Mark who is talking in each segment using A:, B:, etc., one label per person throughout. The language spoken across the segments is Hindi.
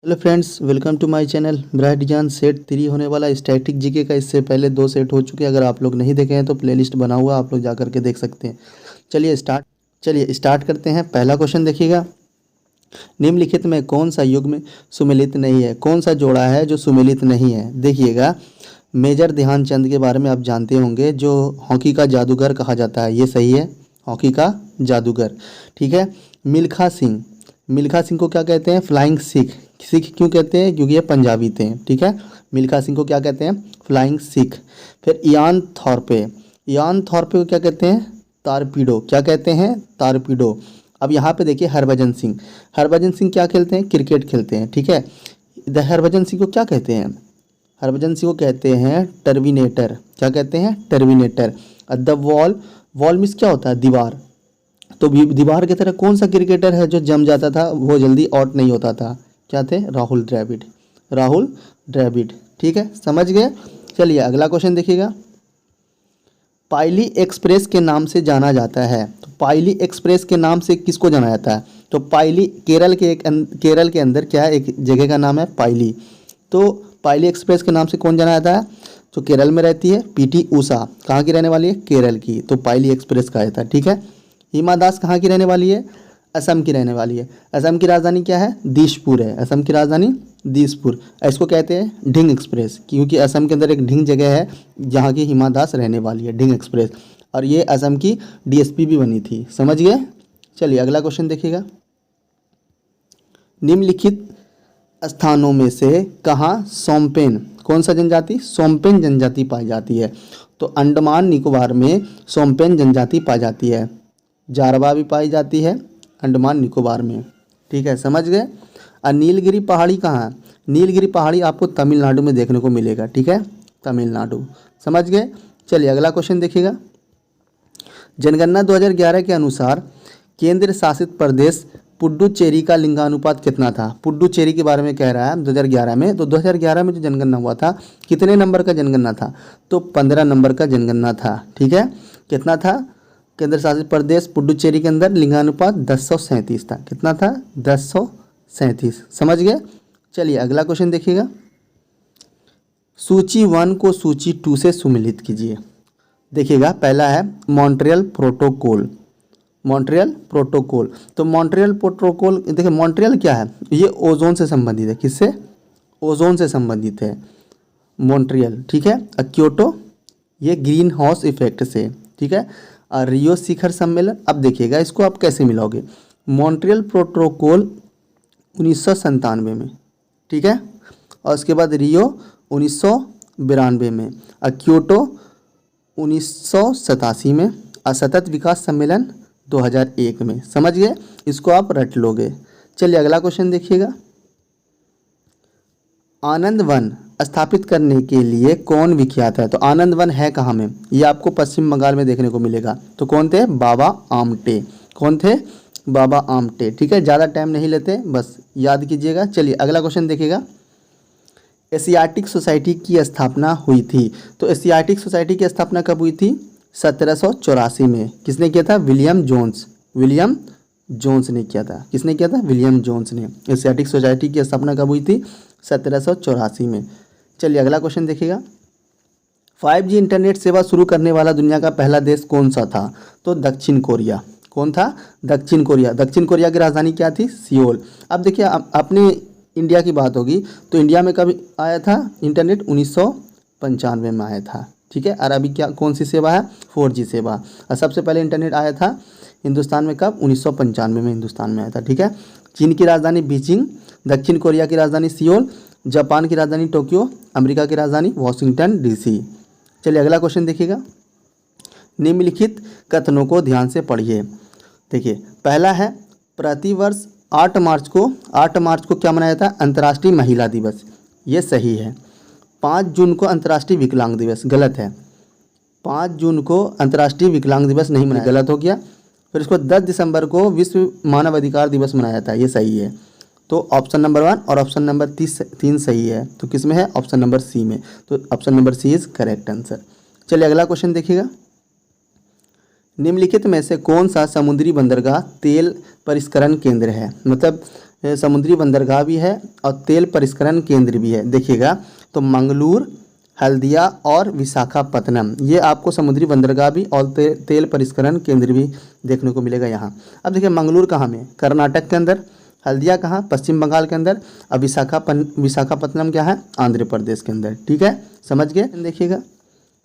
A: Hello friends, welcome to my channel. Bright जान सेट 3 होने वाला स्टैटिक जीके का इससे पहले 2 सेट हो चुके हैं। अगर आप लोग नहीं देखे हैं तो प्लेलिस्ट बना हुआ, आप लोग जा करके देख सकते हैं। चलिए स्टार्ट करते हैं। पहला क्वेश्चन देखिएगा, निम्नलिखित में कौन सा युग्म सुमेलित नहीं है? कौन सा जोड़ा है जो सुमेलित नहीं है? देखिएगा, मेजर ध्यानचंद के बारे में आप जानते होंगे, जो हॉकी का जादूगर कहा जाता है, ये सही है, हॉकी का जादूगर। ठीक है। मिल्खा सिंह, मिल्खा सिंह को क्या कहते हैं? फ्लाइंग सिख। सिख क्यों कहते हैं? क्योंकि ये पंजाबी थे। ठीक है। मिल्खा सिंह को क्या कहते हैं? फ्लाइंग सिख। फिर इयान थॉर्पे, इयान थॉर्पे को क्या कहते हैं? तारपीडो। क्या कहते हैं? तारपीडो। अब यहाँ पे देखिए हरभजन सिंह, हरभजन सिंह क्या खेलते हैं? क्रिकेट खेलते हैं। ठीक है। हरभजन सिंह को क्या कहते हैं? हरभजन सिंह को कहते हैं टर्मिनेटर। क्या कहते हैं? Terminator. The wall, wall means क्या होता है? दीवार। तो दीवार की तरह कौन सा क्रिकेटर है जो जम जाता था, वो जल्दी आउट नहीं होता था? क्या थे? राहुल द्रविड़, राहुल द्रविड़। ठीक है, समझ गए। चलिए अगला क्वेश्चन देखिएगा, पाइली एक्सप्रेस के नाम से जाना जाता है। तो पाइली एक्सप्रेस के नाम से किसको जाना जाता है? तो पाइली केरल के अंदर क्या है, एक जगह का नाम है पाइली। तो पाइली एक्सप्रेस के नाम से कौन जाना जाता है? जो केरल में रहती है, पीटी उषा। कहाँ की रहने वाली है? केरल की। तो पाइली एक्सप्रेस कहा जाता है। ठीक है। हिमा दास कहाँ की रहने वाली है? असम की रहने वाली है। असम की राजधानी क्या है? दिसपुर है। असम की राजधानी दिसपुर। इसको कहते हैं ढिंग एक्सप्रेस, क्योंकि असम के अंदर एक ढिंग जगह है जहाँ की हिमा दास रहने वाली है, ढिंग एक्सप्रेस। और ये असम की डीएसपी भी बनी थी। समझ गए। चलिए अगला क्वेश्चन देखिएगा, निम्नलिखित स्थानों में से कहाँ सोम्पेन, कौन सा जनजाति? सोम्पेन जनजाति पाई जाती है। तो अंडमान निकोबार में सोम्पेन जनजाति पाई जाती है। जारवा भी पाई जाती है अंडमान निकोबार में। ठीक है, समझ गए। और नीलगिरी पहाड़ी कहाँ है? नीलगिरी पहाड़ी आपको तमिलनाडु में देखने को मिलेगा। ठीक है, तमिलनाडु। समझ गए। चलिए अगला क्वेश्चन देखिएगा, जनगणना 2011 के अनुसार केंद्र शासित प्रदेश पुडुचेरी का लिंगानुपात कितना था? पुडुचेरी के बारे में कह रहा है 2011 में। तो 2011 में जो जनगणना हुआ था, कितने नंबर का जनगणना था? तो 15 नंबर का जनगणना था। ठीक है। कितना था? केंद्र शासित प्रदेश पुडुचेरी के अंदर लिंगानुपात 1037 था। कितना था? 1037। समझ गए। चलिए अगला क्वेश्चन देखिएगा, सूची 1 को सूची 2 से सुमेलित कीजिए। देखिएगा, पहला है मॉन्ट्रियल प्रोटोकॉल। मॉन्ट्रियल प्रोटोकॉल, तो मॉन्ट्रियल प्रोटोकॉल, देखिए मॉन्ट्रियल क्या है? ये ओजोन से संबंधित है। किससे? ओजोन से संबंधित है मॉन्ट्रियल। ठीक है। क्योटो, ये ग्रीन हाउस इफेक्ट से। ठीक है। और रियो शिखर सम्मेलन, अब देखिएगा इसको आप कैसे मिलाओगे। मॉन्ट्रियल प्रोटोकॉल 1997 में। ठीक है। और उसके बाद रियो 1992 में, और क्योटो 1987 में, और सतत विकास सम्मेलन 2001 में। समझ गए। इसको आप रट लोगे। चलिए अगला क्वेश्चन देखिएगा, आनंद वन स्थापित करने के लिए कौन विख्यात है? तो आनंद वन है कहाँ में? ये आपको पश्चिम बंगाल में देखने को मिलेगा। तो कौन थे? बाबा आमटे। कौन थे? बाबा आमटे। ठीक है, ज़्यादा टाइम नहीं लेते, बस याद कीजिएगा। चलिए अगला क्वेश्चन देखिएगा, एशियाटिक सोसाइटी की स्थापना हुई थी। तो एशियाटिक सोसाइटी की स्थापना कब हुई थी? 1784 में। किसने किया था? William Jones. विलियम जोन्स ने किया था। किसने किया था? विलियम जोन्स ने। एशियाटिक सोसाइटी की स्थापना कब हुई थी? 1784 में। चलिए अगला क्वेश्चन देखिएगा, 5G इंटरनेट सेवा शुरू करने वाला दुनिया का पहला देश कौन सा था? तो दक्षिण कोरिया। कौन था? दक्षिण कोरिया। दक्षिण कोरिया की राजधानी क्या थी? सियोल। अब देखिए, अपने इंडिया की बात होगी तो इंडिया में कब आया था इंटरनेट? 1995 में आया था। ठीक है। और अभी क्या, कौन सी सेवा है? 4G सेवा। और सबसे पहले इंटरनेट आया था हिंदुस्तान में कब? 1995 में हिंदुस्तान में आया था। ठीक है। चीन की राजधानी बीजिंग, दक्षिण कोरिया की राजधानी सियोल, जापान की राजधानी टोक्यो, अमेरिका की राजधानी वाशिंगटन डीसी। चलिए अगला क्वेश्चन देखिएगा, निम्नलिखित कथनों को ध्यान से पढ़िए। देखिए, पहला है प्रतिवर्ष 8 मार्च को क्या मनाया जाता है? अंतर्राष्ट्रीय महिला दिवस। ये सही है। 5 जून को अंतर्राष्ट्रीय विकलांग दिवस। गलत है। 5 जून को अंतर्राष्ट्रीय विकलांग दिवस नहीं मनाया, गलत हो गया। फिर इसको 10 दिसंबर को विश्व मानव अधिकार दिवस मनाया जाता है। ये सही है। तो ऑप्शन नंबर 1 और ऑप्शन नंबर 3 सही है। तो किस में है? ऑप्शन नंबर सी में। तो option number C is correct answer. चलिए अगला क्वेश्चन देखिएगा, निम्नलिखित में से कौन सा समुद्री बंदरगाह तेल परिष्करण केंद्र है? मतलब समुद्री बंदरगाह भी है और तेल परिष्करण केंद्र भी है। देखिएगा तो मंगलूर, हल्दिया और विशाखापत्तनम, ये आपको समुद्री बंदरगाह भी और तेल परिष्करण केंद्र भी देखने को मिलेगा यहाँ। अब देखिए मंगलूर कहाँ में? कर्नाटक के अंदर। हल्दिया कहाँ? पश्चिम बंगाल के अंदर। और विशाखापत्तनम क्या है? आंध्र प्रदेश के अंदर। ठीक है, समझ गए? देखिएगा,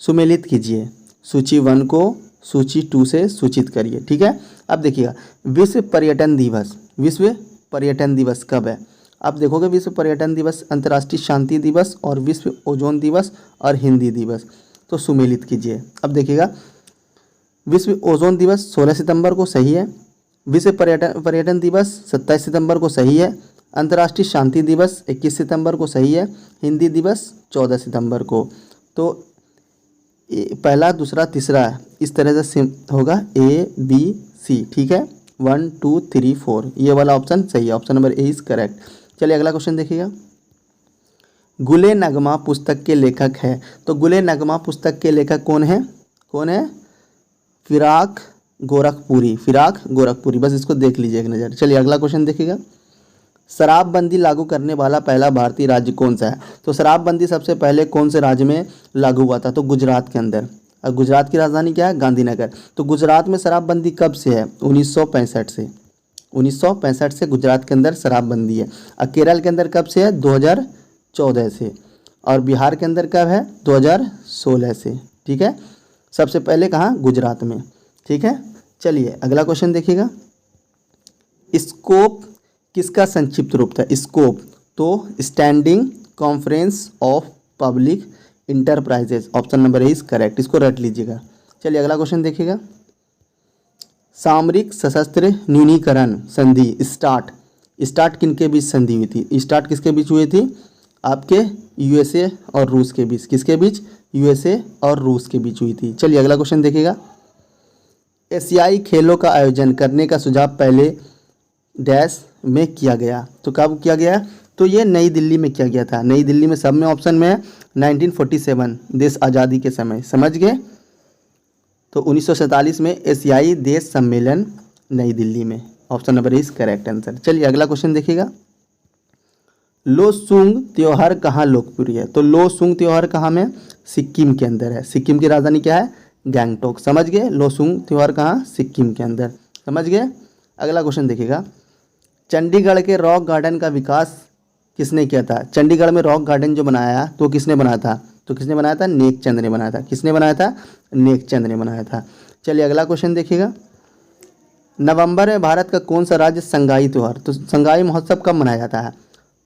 A: सुमेलित कीजिए, सूची 1 को सूची 2 से सूचित करिए। ठीक है, अब देखिएगा विश्व पर्यटन दिवस, विश्व पर्यटन दिवस कब है? आप देखोगे विश्व पर्यटन दिवस, अंतर्राष्ट्रीय शांति दिवस और विश्व ओजोन दिवस और हिंदी दिवस। तो सुमेलित कीजिए। अब देखिएगा विश्व ओजोन दिवस 16 सितंबर को, सही है। विश्व पर्यटन दिवस 27 सितंबर को, सही है। अंतर्राष्ट्रीय शांति दिवस 21 सितंबर को, सही है। हिंदी दिवस 14 सितंबर को। तो पहला, दूसरा, तीसरा इस तरह से होगा ABC। ठीक है, 1 2 3 4 ये वाला ऑप्शन सही है। Option number A is correct. चलिए अगला क्वेश्चन देखिएगा। गुले नगमा पुस्तक के लेखक है, तो गुले नगमा पुस्तक के लेखक कौन है? कौन है? फिराक गोरखपुरी, फिराक गोरखपुरी। बस इसको देख लीजिए एक नज़र। चलिए अगला क्वेश्चन देखिएगा। शराबबंदी लागू करने वाला पहला भारतीय राज्य कौन सा है? तो शराबबंदी सबसे पहले कौन से राज्य में लागू हुआ था? तो गुजरात के अंदर। और गुजरात की राजधानी क्या है? गांधीनगर। तो गुजरात में शराबबंदी कब से है? 1965 से। 1965 से गुजरात के अंदर शराबबंदी है। और केरल के अंदर कब से है? 2014 से। और बिहार के अंदर कब है? 2016 से। ठीक है, सबसे पहले कहाँ? गुजरात में। ठीक है, चलिए अगला क्वेश्चन देखिएगा। स्कोप किसका संक्षिप्त रूप था? स्कोप तो standing conference of public enterprises. Option number A is correct. इसको रट लीजिएगा। चलिए अगला क्वेश्चन देखिएगा। सामरिक सशस्त्र न्यूनीकरण संधि स्टार्ट किनके बीच संधि हुई थी? स्टार्ट किसके बीच हुई थी? आपके यूएसए और रूस के बीच। किसके बीच? यूएसए और रूस के बीच हुई थी। चलिए अगला क्वेश्चन देखिएगा। एशियाई खेलों का आयोजन करने का सुझाव पहले डैश में किया गया, तो कब किया गया? तो ये नई दिल्ली में किया गया था। नई दिल्ली में सब में ऑप्शन में है 1947 देश आज़ादी के समय। समझ गए? तो 1947 में एशियाई देश सम्मेलन नई दिल्ली में। Option number is correct answer. चलिए अगला क्वेश्चन देखिएगा। लोसूंग त्योहार कहाँ लोकप्रिय है? तो लोसूंग त्योहार कहाँ में? सिक्किम के अंदर है। सिक्किम की राजधानी क्या है? गैंगटोक। समझ गए? लोसूंग त्योहार कहाँ? सिक्किम के अंदर। समझ गए? अगला क्वेश्चन देखिएगा। चंडीगढ़ के रॉक गार्डन का विकास किसने किया था? चंडीगढ़ में रॉक गार्डन जो बनाया तो किसने बनाया था? तो किसने बनाया था? नेकचंद ने बनाया था। किसने बनाया था? नेकचंद ने बनाया था। चलिए अगला क्वेश्चन देखिएगा। नवंबर में भारत का कौन सा राज्य संगाई त्योहार, तो संगाई महोत्सव कब मनाया जाता है?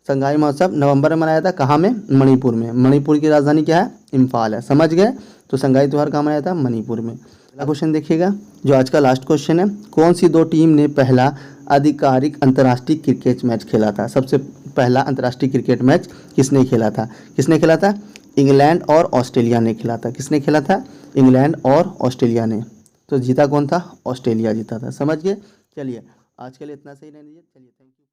A: संगाई महोत्सव नवंबर में मनाया था। कहाँ में? मणिपुर में। मणिपुर की राजधानी क्या है? इम्फाल है। समझ गए? तो संगाई त्योहार कहाँ मनाया था? मणिपुर में। अगला क्वेश्चन देखिएगा जो आज का लास्ट क्वेश्चन है। कौन सी दो टीम ने पहला आधिकारिक अंतर्राष्ट्रीय क्रिकेट मैच खेला था? सबसे पहला अंतर्राष्ट्रीय क्रिकेट मैच किसने खेला था? किसने खेला था? इंग्लैंड और ऑस्ट्रेलिया ने खेला था। किसने खेला था? इंग्लैंड और ऑस्ट्रेलिया ने। तो जीता कौन था? ऑस्ट्रेलिया जीता था। समझ गए? चलिए आज के लिए इतना सही रहने दीजिए। चलिए थैंक यू।